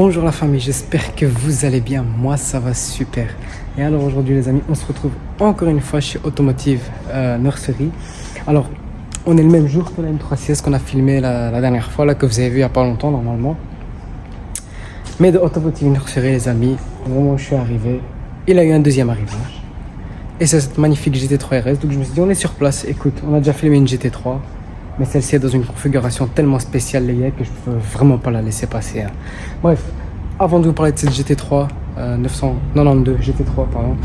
Bonjour la famille, j'espère que vous allez bien, moi ça va super. Et alors aujourd'hui les amis, on se retrouve encore une fois chez Automotive Nursery. Alors on est le même jour que la M3CS qu'on a filmé la dernière fois, là que vous avez vu il n'y a pas longtemps normalement. Mais de Automotive Nursery les amis, au moment où je suis arrivé, il a eu un deuxième arrivage. Et c'est cette magnifique GT3 RS, donc je me suis dit on est sur place, écoute, on a déjà filmé une GT3. Mais celle-ci est dans une configuration tellement spéciale les gars que je peux vraiment pas la laisser passer. Hein. Bref, avant de vous parler de cette GT3 992 GT3 pardon,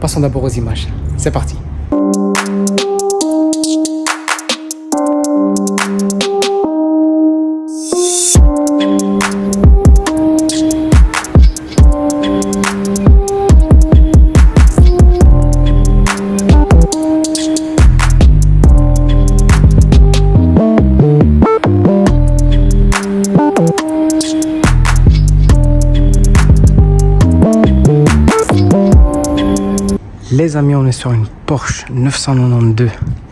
passons d'abord aux images. C'est parti. Les amis, on est sur une Porsche 992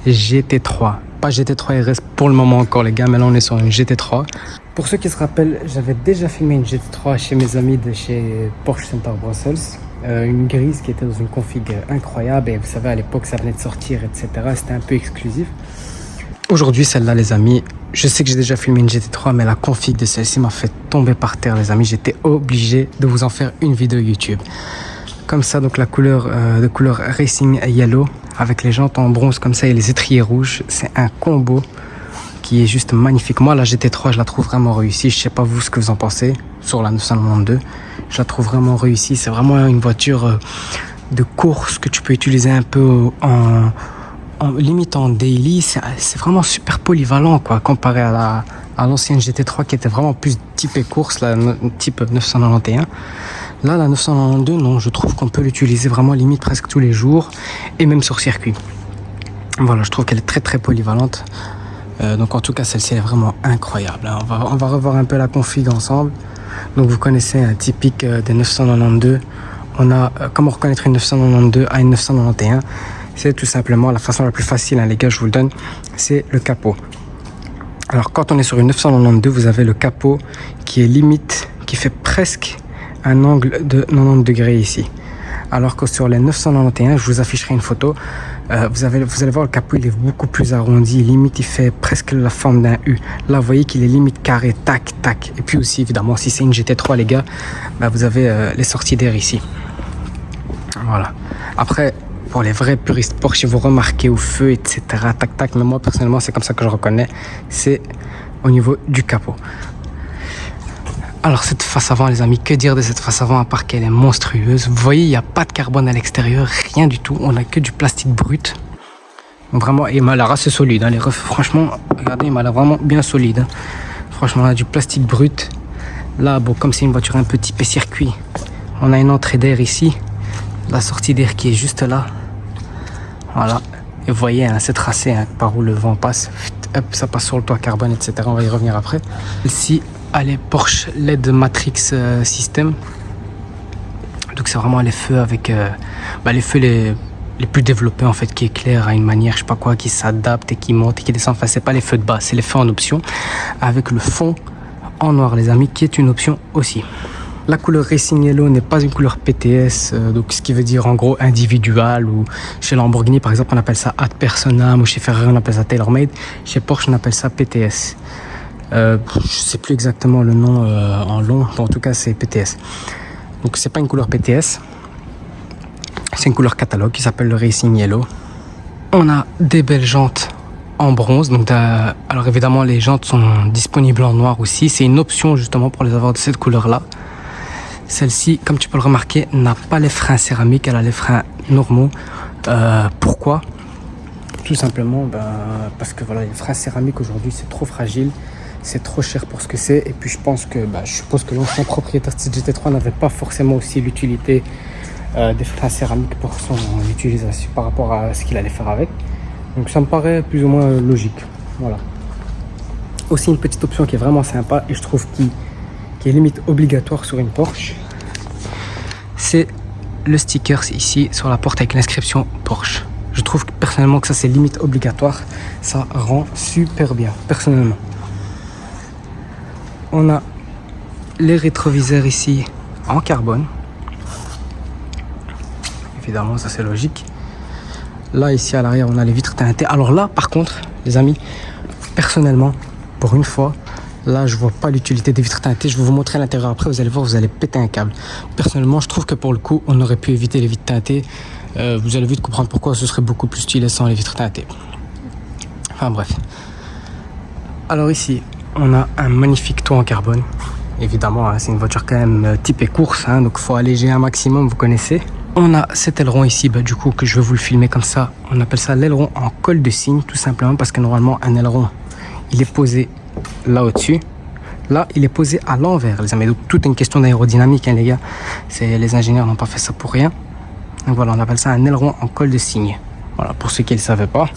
GT3. Pas GT3 RS pour le moment encore les gars, mais là on est sur une GT3. Pour ceux qui se rappellent, j'avais déjà filmé une GT3 chez mes amis de chez Porsche Center Brussels. Une grise qui était dans une config incroyable et vous savez à l'époque ça venait de sortir etc. C'était un peu exclusif. Aujourd'hui celle-là les amis, je sais que j'ai déjà filmé une GT3 mais la config de celle-ci m'a fait tomber par terre les amis. J'étais obligé de vous en faire une vidéo YouTube. Comme ça, donc la couleur de couleur Racing Yellow avec les jantes en bronze comme ça et les étriers rouges, c'est un combo qui est juste magnifique. Moi la GT3 je la trouve vraiment réussie, je sais pas vous ce que vous en pensez sur la 992, je la trouve vraiment réussie, c'est vraiment une voiture de course que tu peux utiliser un peu en limite en daily, c'est vraiment super polyvalent quoi comparé à l'ancienne GT3 qui était vraiment plus typée course, la type 991. Là, la 992, non, je trouve qu'on peut l'utiliser vraiment limite presque tous les jours et même sur circuit. Voilà, je trouve qu'elle est très très polyvalente. Donc en tout cas, celle-ci est vraiment incroyable. Hein. On va revoir un peu la config ensemble. Donc vous connaissez un typique des 992. On a comment reconnaître une 992 à une 991. C'est tout simplement la façon la plus facile, hein, les gars, je vous le donne, c'est le capot. Alors quand on est sur une 992, vous avez le capot qui est limite, qui fait presque un angle de 90 degrés ici. Alors que sur les 991, je vous afficherai une photo, vous allez voir le capot, il est beaucoup plus arrondi, limite il fait presque la forme d'un U. Là vous voyez qu'il est limite carré, tac, tac. Et puis aussi évidemment, si c'est une GT3 les gars, bah, vous avez les sorties d'air ici. Voilà. Après, pour les vrais puristes Porsche, vous remarquez au feu, etc. Tac, tac. Mais moi personnellement, c'est comme ça que je reconnais. C'est au niveau du capot. Alors cette face avant les amis, que dire de cette face avant à part qu'elle est monstrueuse. Vous voyez, il n'y a pas de carbone à l'extérieur, rien du tout. On a que du plastique brut. Donc vraiment, il m'a l'air assez solide. Hein. Les refs, franchement, regardez, il m'a l'air vraiment bien solide. Hein. Franchement, on a du plastique brut. Là, bon, comme c'est une voiture un peu typée circuit, on a une entrée d'air ici. La sortie d'air qui est juste là. Voilà. Et vous voyez, hein, c'est tracé hein, par où le vent passe. Hop, ça passe sur le toit carbone, etc. On va y revenir après. Ici, les Porsche LED Matrix System. Donc c'est vraiment les feux avec les feux les plus développés en fait, qui éclairent à une manière je sais pas quoi, qui s'adaptent et qui montent et qui descendent. Enfin c'est pas les feux de base, c'est les feux en option avec le fond en noir les amis, qui est une option aussi. La couleur Racing Yellow n'est pas une couleur PTS, donc ce qui veut dire en gros individual, ou chez Lamborghini par exemple on appelle ça ad personam, ou chez Ferrari on appelle ça tailor-made, chez Porsche on appelle ça PTS. Je sais plus exactement le nom en long, en tout cas c'est PTS. Donc c'est pas une couleur PTS, c'est une couleur catalogue qui s'appelle le Racing Yellow. On a des belles jantes en bronze, donc alors évidemment les jantes sont disponibles en noir aussi, c'est une option justement pour les avoir de cette couleur là. Celle-ci, comme tu peux le remarquer, n'a pas les freins céramiques, elle a les freins normaux. Pourquoi ? Tout simplement parce que voilà, les freins céramiques aujourd'hui c'est trop fragile. C'est trop cher pour ce que c'est, et puis je pense que je suppose que l'ancien propriétaire de cette GT3 n'avait pas forcément aussi l'utilité des freins céramiques pour son utilisation par rapport à ce qu'il allait faire avec. Donc ça me paraît plus ou moins logique. Voilà. Aussi une petite option qui est vraiment sympa et je trouve qui est limite obligatoire sur une Porsche, c'est le sticker ici sur la porte avec l'inscription Porsche. Je trouve personnellement que ça c'est limite obligatoire, ça rend super bien personnellement. On a les rétroviseurs ici en carbone. Évidemment, ça c'est logique. Là, ici à l'arrière, on a les vitres teintées. Alors là, par contre, les amis, personnellement, pour une fois, là, je vois pas l'utilité des vitres teintées. Je vais vous montrer l'intérieur après. Vous allez voir, vous allez péter un câble. Personnellement, je trouve que pour le coup, on aurait pu éviter les vitres teintées. Vous allez vite comprendre pourquoi ce serait beaucoup plus stylé sans les vitres teintées. Enfin bref. Alors ici, on a un magnifique toit en carbone. Évidemment, hein, c'est une voiture quand même typée course, hein, donc il faut alléger un maximum, vous connaissez. On a cet aileron ici, du coup, que je vais vous le filmer comme ça. On appelle ça l'aileron en col de cygne, tout simplement parce que normalement, un aileron, il est posé là au-dessus. Là, il est posé à l'envers, les amis. Donc, tout est une question d'aérodynamique, hein, les gars. Les ingénieurs n'ont pas fait ça pour rien. Donc voilà, on appelle ça un aileron en col de cygne. Voilà, pour ceux qui ne le savaient pas.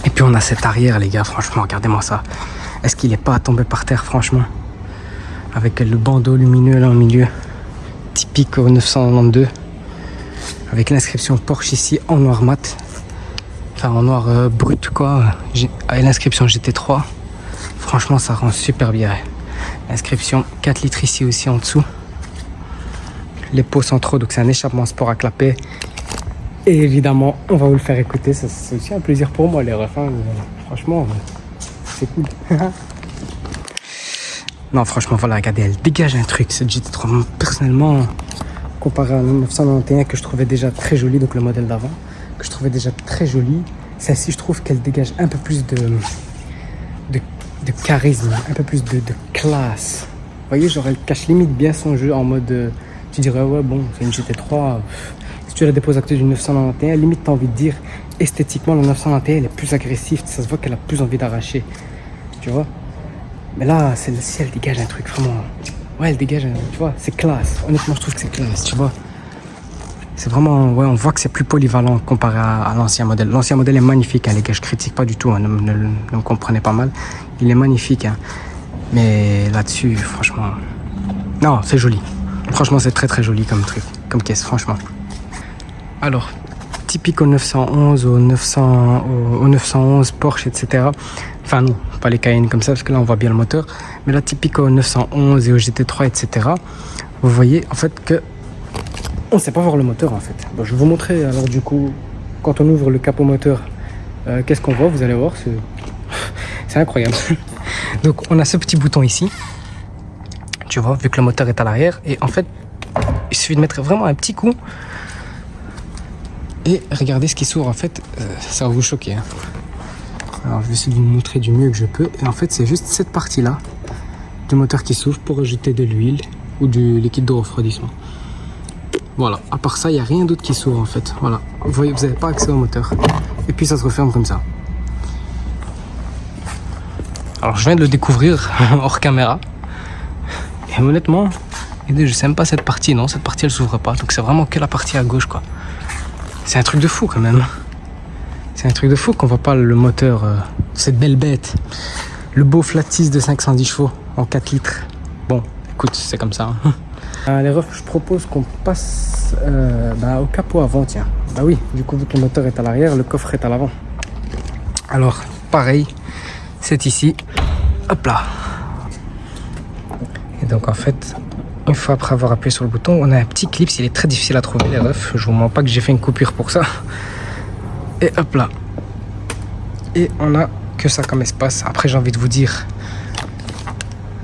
Et puis, on a cet arrière, les gars. Franchement, regardez-moi ça. Est-ce qu'il n'est pas à tomber par terre, franchement? Avec le bandeau lumineux là au milieu. Typique au 992. Avec l'inscription Porsche ici en noir mat. Enfin, en noir brut, quoi. Avec l'inscription GT3. Franchement, ça rend super bien. Inscription 4 litres ici aussi en dessous. Les pots centraux, donc c'est un échappement sport à clapet. Et évidemment, on va vous le faire écouter. C'est aussi un plaisir pour moi, les refs. Hein. Franchement, c'est cool. Non, franchement, voilà, regardez, elle dégage un truc, cette GT3. Personnellement, comparé à la 991 que je trouvais déjà très jolie, donc le modèle d'avant, que je trouvais déjà très jolie, celle-ci, je trouve qu'elle dégage un peu plus de charisme, un peu plus de classe. Vous voyez, genre, elle cache limite bien son jeu en mode, tu dirais, ouais, bon, c'est une GT3. Si tu la déposes à côté d'une 991, limite, t'as envie de dire, esthétiquement, la 991, elle est plus agressive, ça se voit qu'elle a plus envie d'arracher, tu vois. Mais là, celle-ci, elle dégage un truc vraiment... Ouais, elle dégage, tu vois, c'est classe. Honnêtement, je trouve que c'est classe, tu vois. C'est vraiment... Ouais, on voit que c'est plus polyvalent comparé à l'ancien modèle. L'ancien modèle est magnifique, hein, les gars, je critique pas du tout, hein, ne me comprenez pas mal. Il est magnifique, hein. Mais là-dessus, franchement... Non, c'est joli. Franchement, c'est très très joli comme truc, comme caisse, franchement. Alors, typique au 911, au 911 Porsche, etc. Enfin non, pas les Cayenne comme ça, parce que là on voit bien le moteur. Mais là, typique au 911 et au GT3, etc. Vous voyez en fait que on ne sait pas voir le moteur en fait. Bon, je vais vous montrer alors du coup, quand on ouvre le capot moteur, qu'est-ce qu'on voit, vous allez voir, c'est incroyable. Donc on a ce petit bouton ici, tu vois, vu que le moteur est à l'arrière. Et en fait, il suffit de mettre vraiment un petit coup. Et regardez ce qui s'ouvre en fait, ça va vous choquer. Hein. Alors je vais essayer de vous montrer du mieux que je peux. Et en fait c'est juste cette partie là du moteur qui s'ouvre pour ajouter de l'huile ou du liquide de refroidissement. Voilà, à part ça il n'y a rien d'autre qui s'ouvre en fait. Voilà, vous voyez, vous n'avez pas accès au moteur. Et puis ça se referme comme ça. Alors je viens de le découvrir hors caméra. Et honnêtement, je sais même pas cette partie, non, cette partie elle s'ouvre pas. Donc c'est vraiment que la partie à gauche quoi. C'est un truc de fou quand même. C'est un truc de fou qu'on voit pas le moteur, cette belle bête. Le beau flat 6 de 510 chevaux en 4 litres. Bon, écoute, c'est comme ça. Hein. Les refs, je propose qu'on passe au capot avant, tiens. Bah oui, du coup, vu que le moteur est à l'arrière, le coffre est à l'avant. Alors, pareil, c'est ici. Hop là. Et donc, en fait, une fois après avoir appuyé sur le bouton, on a un petit clip. Il est très difficile à trouver, les refs. Je vous mens pas que j'ai fait une coupure pour ça. Et hop là. Et on a que ça comme espace. Après, j'ai envie de vous dire,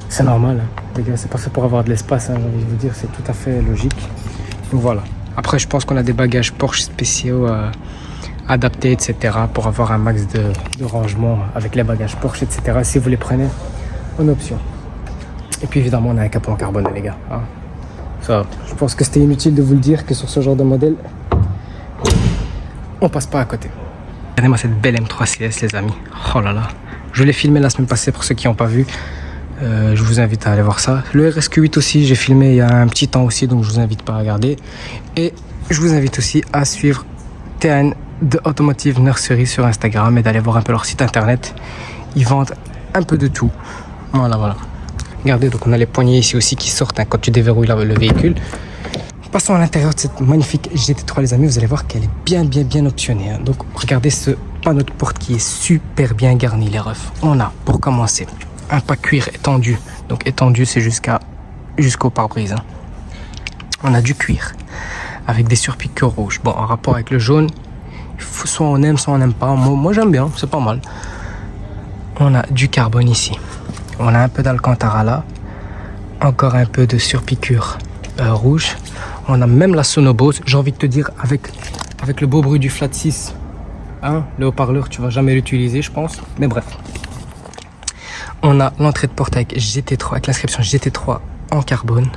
c'est normal, hein. Les gars, c'est pas fait pour avoir de l'espace, hein. J'ai envie de vous dire, c'est tout à fait logique. Donc voilà. Après, je pense qu'on a des bagages Porsche spéciaux adaptés, etc. pour avoir un max de rangement avec les bagages Porsche, etc. si vous les prenez en option. Et puis évidemment, on a un capot en carbone, les gars. Hein. Ça, je pense que c'était inutile de vous le dire que sur ce genre de modèle, on passe pas à côté. Regardez-moi cette belle M3 CS, les amis. Oh là là. Je l'ai filmé la semaine passée pour ceux qui n'ont pas vu. Je vous invite à aller voir ça. Le RSQ8 aussi, j'ai filmé il y a un petit temps aussi, donc je vous invite pas à regarder. Et je vous invite aussi à suivre TN de Automotive Nursery sur Instagram et d'aller voir un peu leur site internet. Ils vendent un peu de tout. Voilà, voilà. Regardez, donc on a les poignées ici aussi qui sortent hein, quand tu déverrouilles le véhicule. Passons à l'intérieur de cette magnifique GT3, les amis. Vous allez voir qu'elle est bien optionnée. Hein. Donc regardez ce panneau de porte qui est super bien garni, les refs. On a, pour commencer, un pack cuir étendu. Donc étendu, c'est jusqu'au pare-brise. Hein. On a du cuir avec des surpiqûres rouges. Bon, en rapport avec le jaune, soit on aime, soit on n'aime pas. Moi j'aime bien, c'est pas mal. On a du carbone ici. On a un peu d'alcantara là. Encore un peu de surpiqûre rouge. On a même la Sonobose. J'ai envie de te dire, avec le beau bruit du Flat 6, hein, le haut-parleur, tu vas jamais l'utiliser, je pense. Mais bref. On a l'entrée de porte avec GT3, avec l'inscription GT3 en carbone.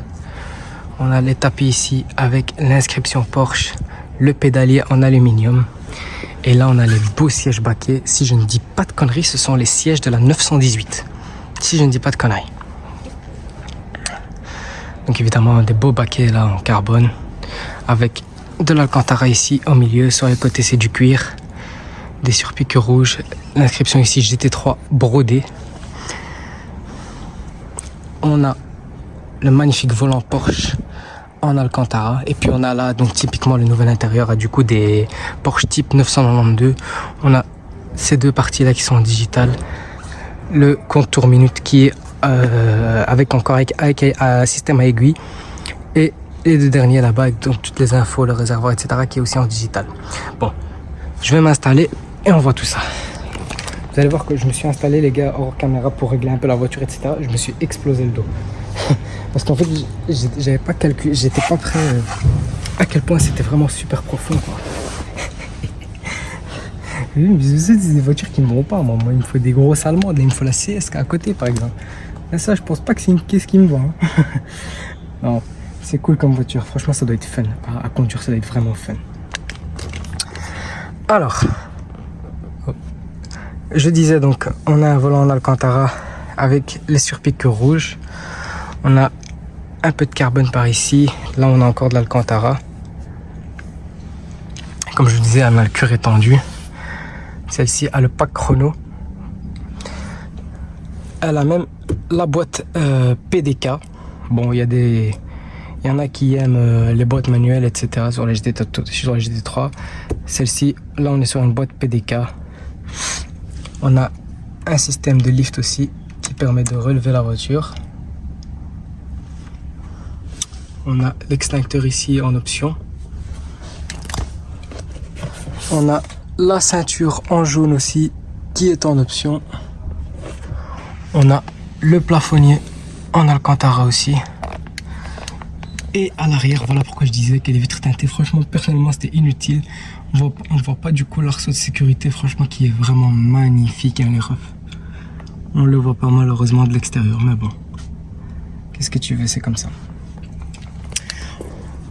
On a les tapis ici avec l'inscription Porsche, le pédalier en aluminium. Et là, on a les beaux sièges baquets. Si je ne dis pas de conneries, ce sont les sièges de la 918. Si je ne dis pas de conneries. Donc évidemment, des beaux baquets là en carbone. Avec de l'alcantara ici au milieu. Sur les côtés, c'est du cuir. Des surpiqûres rouges. L'inscription ici GT3 brodé. On a le magnifique volant Porsche en alcantara. Et puis on a là, donc typiquement le nouvel intérieur a du coup des Porsche type 992. On a ces deux parties là qui sont en digital. Le compte tour minute qui est avec un système à aiguille. Et les deux derniers là-bas avec donc toutes les infos, le réservoir, etc. qui est aussi en digital. Bon, je vais m'installer et on voit tout ça. Vous allez voir que je me suis installé les gars hors caméra pour régler un peu la voiture, etc. Je me suis explosé le dos. Parce qu'en fait, j'avais pas calculé, j'étais pas prêt à quel point c'était vraiment super profond, quoi. C'est des voitures qui ne me vont pas, moi. Il me faut des grosses allemandes, il me faut la CSK à côté, par exemple. Et ça, je pense pas que c'est une caisse qui me va. Hein. Non, c'est cool comme voiture. Franchement, ça doit être fun. À conduire, ça doit être vraiment fun. Alors, je disais donc, on a un volant en alcantara avec les surpiqûres rouges. On a un peu de carbone par ici. Là, on a encore de l'alcantara. Comme je vous disais, elle a le cuir étendu. Celle-ci a le pack chrono. Elle a même la boîte PDK. Bon, il y en a qui aiment les boîtes manuelles, etc. Sur la GT3. Celle-ci, là, on est sur une boîte PDK. On a un système de lift aussi qui permet de relever la voiture. On a l'extincteur ici en option. On a la ceinture en jaune aussi qui est en option. On a le plafonnier en alcantara aussi. Et à l'arrière, voilà pourquoi je disais que les vitres teintées, franchement, personnellement, c'était inutile. On ne voit pas du coup l'arceau de sécurité, franchement, qui est vraiment magnifique, hein, les refs. On le voit pas malheureusement de l'extérieur, mais bon. Qu'est-ce que tu veux, c'est comme ça.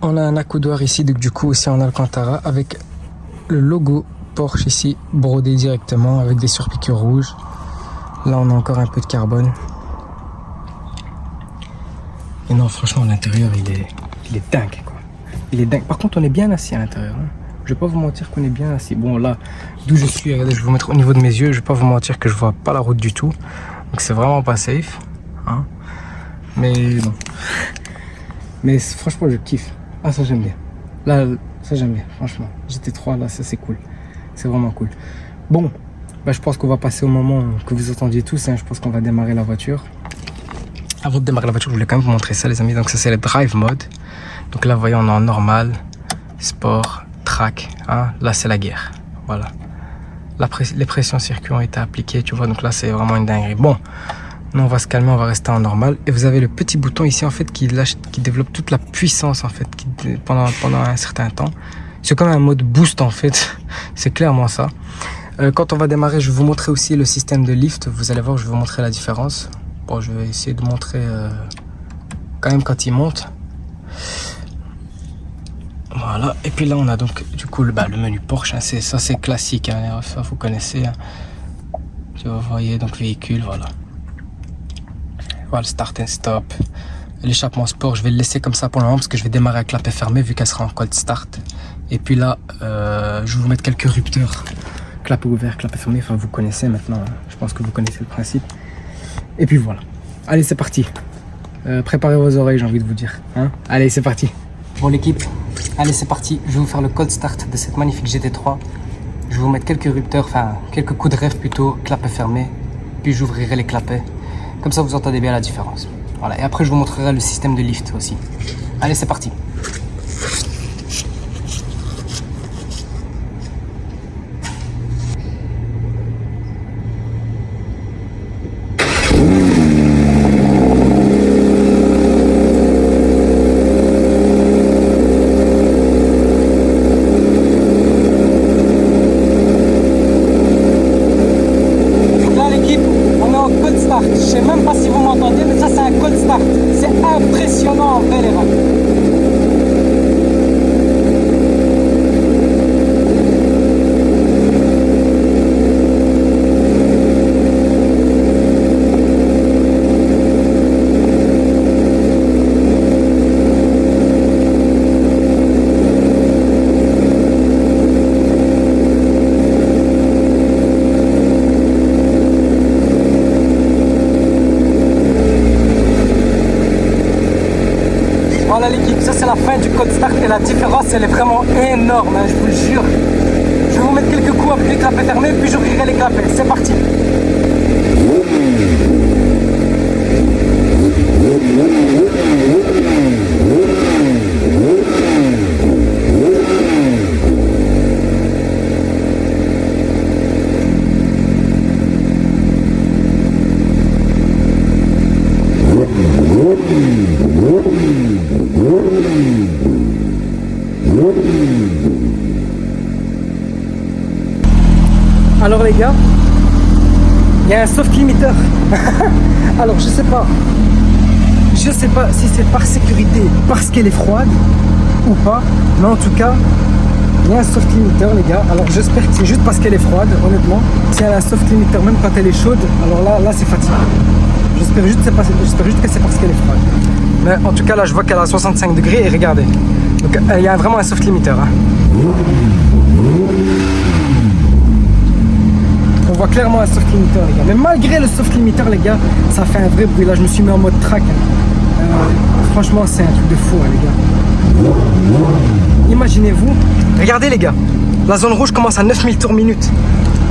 On a un accoudoir ici, donc du coup aussi en alcantara, avec le logo Porsche ici, brodé directement, avec des surpiqûres rouges. Là, on a encore un peu de carbone. Et non, franchement, l'intérieur, il est dingue, quoi. Il est dingue. Par contre, on est bien assis à l'intérieur. Hein. Je vais pas vous mentir qu'on est bien assis. Bon, là, d'où je suis, regardez, je vais vous mettre au niveau de mes yeux. Je vais pas vous mentir que je vois pas la route du tout. Donc, c'est vraiment pas safe. Hein. Mais bon. Mais franchement, je kiffe. Ah, ça, j'aime bien. Là, ça, j'aime bien, franchement. GT3, là, ça, c'est cool. C'est vraiment cool. Bon, bah, je pense qu'on va passer au moment que vous attendiez tous. Hein. Je pense qu'on va démarrer la voiture. Avant de démarrer la voiture, je voulais quand même vous montrer ça, les amis. Donc ça, c'est le drive mode. Donc là, vous voyez, on est en normal, sport, track. Hein. Là, c'est la guerre. Voilà. Les pressions circuits ont été appliquées, tu vois. Donc là, c'est vraiment une dinguerie. Bon, nous, on va se calmer, on va rester en normal. Et vous avez le petit bouton ici, en fait, qui développe toute la puissance, en fait, pendant un certain temps. C'est comme un mode boost, en fait. C'est clairement ça. Quand on va démarrer, je vais vous montrer aussi le système de lift. Vous allez voir, je vais vous montrer la différence. Bon, je vais essayer de montrer quand même quand il monte. Voilà. Et puis là, on a donc du coup le menu Porsche. Hein, ça, c'est classique. Hein, ça, vous connaissez. Hein. Vous voyez, donc véhicule, voilà. Voilà, start and stop. L'échappement sport, je vais le laisser comme ça pour le moment parce que je vais démarrer avec la paix fermée vu qu'elle sera en cold start. Et puis là, je vais vous mettre quelques rupteurs. Clap ouvert, clap fermé. Enfin, vous connaissez maintenant. Hein. Je pense que vous connaissez le principe. Et puis voilà. Allez, c'est parti. Préparez vos oreilles, j'ai envie de vous dire. Hein, allez, c'est parti. Bon, l'équipe, allez, c'est parti. Je vais vous faire le cold start de cette magnifique GT3. Je vais vous mettre quelques rupteurs, enfin, quelques coups de rêve plutôt, clapet fermé. Puis j'ouvrirai les clapets. Comme ça, vous entendez bien la différence. Voilà, et après, je vous montrerai le système de lift aussi. Allez, c'est parti. Je sais même pas si vous m'entendez, mais ça c'est un code start. C'est impressionnant en vrai les rails. Voilà l'équipe, ça c'est la fin du code start et la différence elle est vraiment énorme, hein, je vous le jure. Je vais vous mettre quelques coups avec les clapets fermés puis j'ouvrirai les clapets, c'est parti. Alors les gars, il y a un soft limiter. Alors je sais pas si c'est par sécurité, parce qu'elle est froide ou pas, mais en tout cas, il y a un soft limiter les gars. Alors j'espère que c'est juste parce qu'elle est froide, honnêtement. Si elle a un soft limiter même quand elle est chaude, alors là c'est fatigant. J'espère juste que c'est parce qu'elle est froide. Mais en tout cas là je vois qu'elle a 65 degrés et regardez. Donc il y a vraiment un soft limiter. Hein. On voit clairement un soft limiter les gars. Mais malgré le soft limiter les gars, ça fait un vrai bruit. Là je me suis mis en mode track. Hein. Franchement c'est un truc de fou hein, les gars. Imaginez-vous, regardez les gars, la zone rouge commence à 9000 tours minute.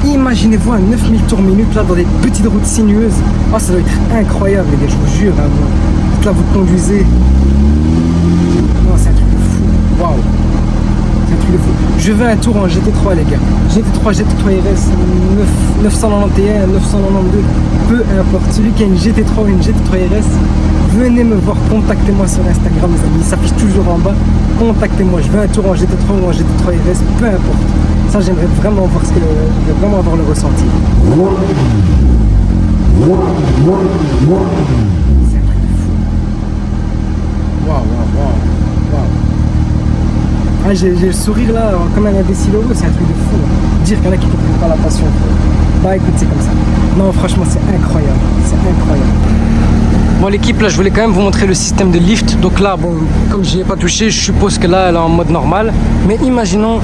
Imaginez-vous à 9000 tours minute là dans des petites routes sinueuses. Oh ça doit être incroyable les gars, je vous jure. Hein, là vous conduisez. Non c'est un truc de fou. Waouh. C'est un truc de fou. Je veux un tour en GT3 les gars. GT3 RS 991, 992, peu importe. Celui qui a une GT3 ou une GT3 RS, venez me voir, contactez-moi sur Instagram les amis, il s'affiche toujours en bas. Contactez-moi, je veux un tour en GT3 ou en GT3 RS, peu importe. Ça j'aimerais vraiment voir j'aimerais vraiment avoir le ressenti. C'est un truc de fou. Waouh. Ah, j'ai le sourire là, comme un imbécile heureux, c'est un truc de fou. Là. Dire qu'il y en a qui ne comprennent pas la passion. Bah écoute, c'est comme ça. Non, franchement, c'est incroyable. C'est incroyable. Bon, l'équipe, là, je voulais quand même vous montrer le système de lift. Donc là, bon, comme je n'y ai pas touché, je suppose que là, elle est en mode normal. Mais imaginons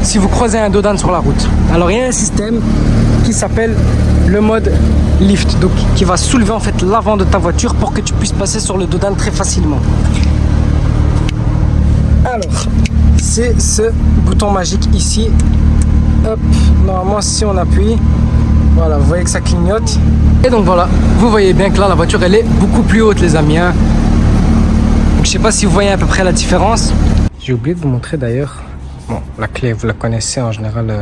si vous croisez un dodan sur la route. Alors, il y a un système qui s'appelle le mode lift. Donc, qui va soulever en fait l'avant de ta voiture pour que tu puisses passer sur le dodan très facilement. Alors, c'est ce bouton magique ici. Hop, normalement si on appuie, voilà, vous voyez que ça clignote. Et donc voilà, vous voyez bien que là la voiture elle est beaucoup plus haute les amis. Hein. Donc, je sais pas si vous voyez à peu près la différence. J'ai oublié de vous montrer d'ailleurs. Bon, la clé vous la connaissez en général.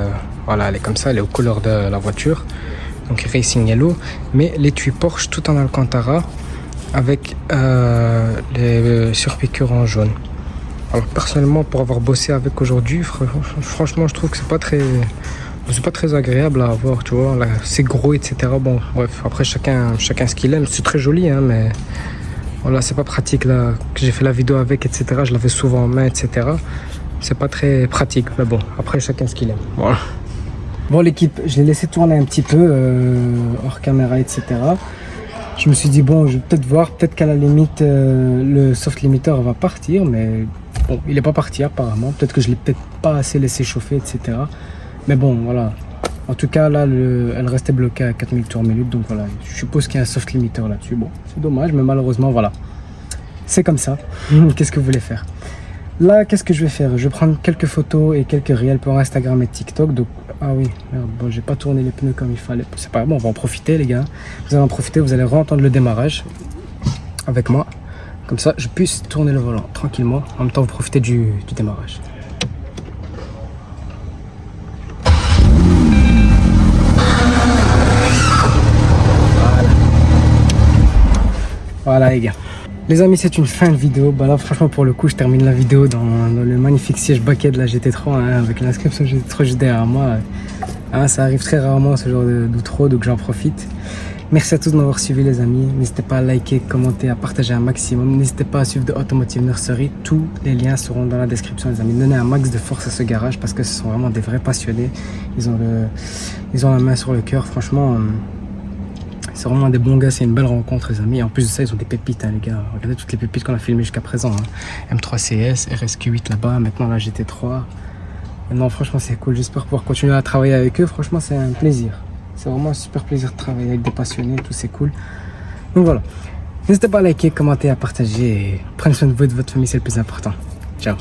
Voilà, elle est comme ça, elle est aux couleurs de la voiture. Donc Racing Yellow, mais l'étui Porsche tout en Alcantara avec les surpiqûres en jaune. Alors personnellement pour avoir bossé avec aujourd'hui, franchement je trouve que c'est pas très agréable à avoir, tu vois, là c'est gros etc. Bon bref, après chacun ce qu'il aime, c'est très joli hein, mais voilà c'est pas pratique là, que j'ai fait la vidéo avec etc. Je l'avais souvent en main etc. C'est pas très pratique, mais bon après chacun ce qu'il aime, voilà. Bon l'équipe, je l'ai laissé tourner un petit peu hors caméra etc. Je me suis dit bon je vais peut-être voir, peut-être qu'à la limite le soft limiter va partir, mais bon, il n'est pas parti apparemment. Peut-être que je ne l'ai peut-être pas assez laissé chauffer, etc. Mais bon, voilà. En tout cas, là, elle restait bloquée à 4000 tours minute. Donc voilà, je suppose qu'il y a un soft limiter là-dessus. Bon, c'est dommage, mais malheureusement, voilà. C'est comme ça. Qu'est-ce que vous voulez faire? Là, qu'est-ce que je vais faire? Je vais prendre quelques photos et quelques réels pour Instagram et TikTok. Donc Ah oui, merde, bon, j'ai pas tourné les pneus comme il fallait. C'est pas bon, on va en profiter, les gars. Vous allez en profiter, vous allez re-entendre le démarrage avec moi. Comme ça, je puisse tourner le volant tranquillement. En même temps, vous profitez du démarrage. Voilà les gars. Les amis, c'est une fin de vidéo. Bah là, franchement, pour le coup, je termine la vidéo dans le magnifique siège baquet de la GT3, hein, avec l'inscription GT3 juste derrière moi. Hein, ça arrive très rarement ce genre d'outro, donc j'en profite. Merci à tous de m'avoir suivi les amis. N'hésitez pas à liker, commenter, à partager un maximum. N'hésitez pas à suivre The Automotive Nursery. Tous les liens seront dans la description les amis. Donnez un max de force à ce garage parce que ce sont vraiment des vrais passionnés. Ils ont la main sur le cœur. Franchement, c'est vraiment des bons gars. C'est une belle rencontre les amis. Et en plus de ça, ils ont des pépites hein, les gars. Regardez toutes les pépites qu'on a filmées jusqu'à présent. Hein. M3 CS, RSQ8 là-bas, maintenant la GT3. Non, franchement, c'est cool. J'espère pouvoir continuer à travailler avec eux. Franchement, c'est un plaisir. C'est vraiment un super plaisir de travailler avec des passionnés, tout c'est cool. Donc voilà. N'hésitez pas à liker, commenter, à partager. Et prenez soin de vous et de votre famille, c'est le plus important. Ciao.